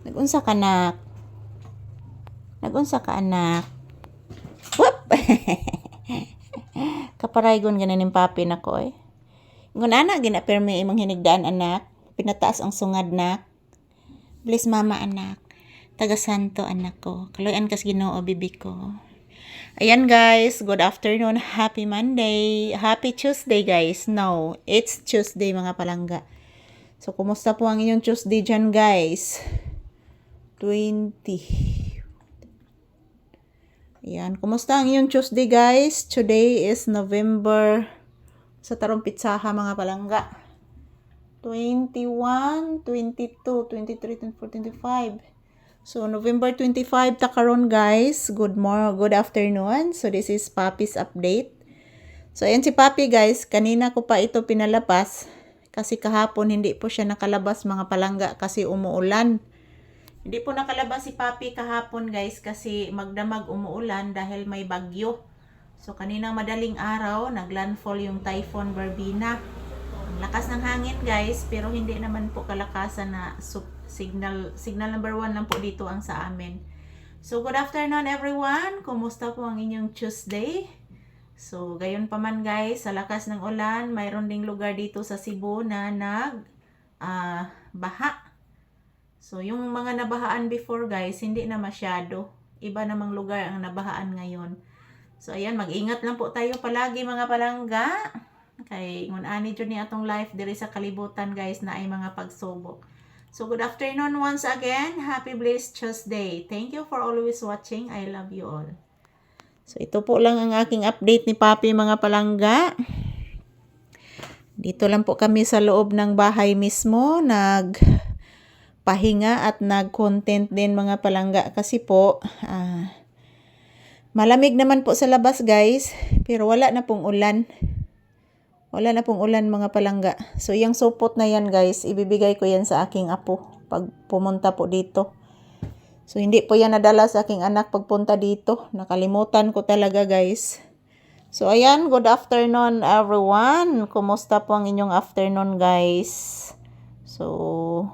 Nagunsa ka, nak? Nagunsa ka, anak? Whoop! Kaparaygon ganin papi na ko eh. Ngun anak, ginapermi imong hinigdaan, anak. Pinataas ang sungad, nak. Bless mama, anak. Taga Santo, anak ko. Kaloyan kas Ginoo, bibi ko. Ayan guys, good afternoon. Happy Monday. Happy Tuesday guys. No, it's Tuesday mga palangga. So, kumusta po ang inyong Tuesday dyan guys? 20. Ayan, kumusta ang inyong Tuesday guys? Today is November, sa tarong pitsaha mga palangga. 21, 22, 23, 24, 25. So, November 25 ta karon guys. Good afternoon. So, this is Papi's update. So, ayan si Papi guys. Kanina ko pa ito pinalabas. Kasi kahapon hindi po siya nakalabas mga palangga kasi umuulan. Hindi po nakalabas si Papi kahapon guys kasi magdamag umuulan dahil may bagyo. So, kaninang madaling araw, naglandfall yung Typhoon Barbina. Ang lakas ng hangin guys, pero hindi naman po kalakasan na signal number 1 lang po dito ang sa amin. So good afternoon everyone, kumusta po ang inyong Tuesday? So gayon pa man guys, sa lakas ng ulan, mayroon ding lugar dito sa Cebu na baha. So yung mga nabahaan before guys, hindi na masyado. Iba namang lugar ang nabahaan ngayon. So ayan, mag-ingat lang po tayo palagi mga palangga. Kay ngun ani jud ni atong life diri sa kalibutan guys na ay mga pagsubok. So good afternoon once again. Happy blessed Tuesday. Thank you for always watching. I love you all. So ito po lang ang aking update ni Papi mga palangga. Dito lang po kami sa loob ng bahay mismo nagpahinga at nag-content din mga palangga kasi po malamig naman po sa labas guys, pero wala na pong ulan. Wala na pong ulan mga palangga. So, yung supot na yan guys, ibibigay ko yan sa aking apo pag pumunta po dito. So, hindi po yan nadala sa aking anak pagpunta dito. Nakalimutan ko talaga guys. So, ayan, good afternoon everyone. Kumusta po ang inyong afternoon guys? So,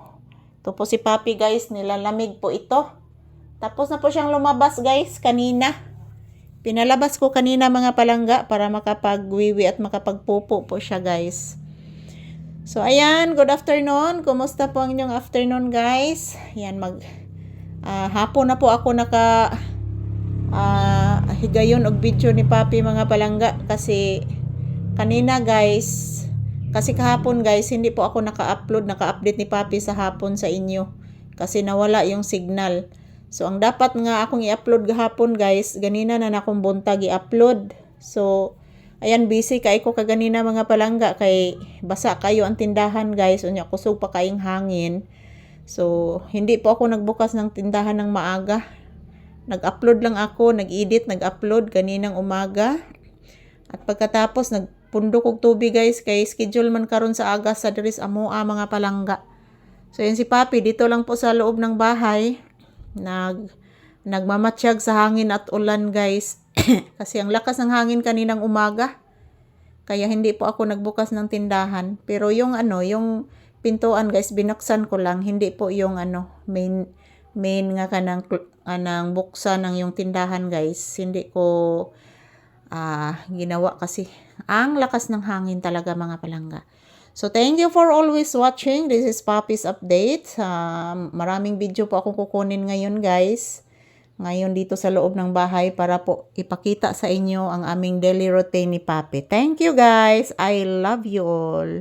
ito po si Papi guys, nilalamig po ito. Tapos na po siyang lumabas guys kanina. Pinalabas ko kanina mga palangga para makapagwiwi at makapagpupo po siya guys. So ayan, good afternoon. Kumusta po ang inyong afternoon guys? Ayan, hapon na po ako higayon og video ni Papi mga palangga kasi kanina guys, kasi kahapon guys, hindi po ako naka-update ni Papi sa hapon sa inyo kasi nawala yung signal. So, ang dapat nga akong i-upload gahapon guys, ganina na akong buntag i-upload. So, ayan, busy kay ko kaganina mga palangga kay basa kayo ang tindahan guys. Unya, kusog pa kayong hangin. So, hindi po ako nagbukas ng tindahan ng maaga. Nag-upload lang ako, nag-edit, nag-upload kaninang umaga. At pagkatapos, nagpundo kog tubig guys kay schedule man karon sa aga sa diris amoa mga palangga. So, yan si Papi, dito lang po sa loob ng bahay. Nagmamatsyag sa hangin at ulan guys kasi ang lakas ng hangin kaninang umaga kaya hindi po ako nagbukas ng tindahan, pero yung yung pintuan guys binuksan ko lang, hindi po yung main nga kanang buksan ng yung tindahan guys, hindi ko ginawa kasi ang lakas ng hangin talaga mga palangga. So, thank you for always watching. This is Papi's update. Maraming video po akong kukunin ngayon guys. Ngayon dito sa loob ng bahay para po ipakita sa inyo ang aming daily routine ni Papi. Thank you guys. I love you all.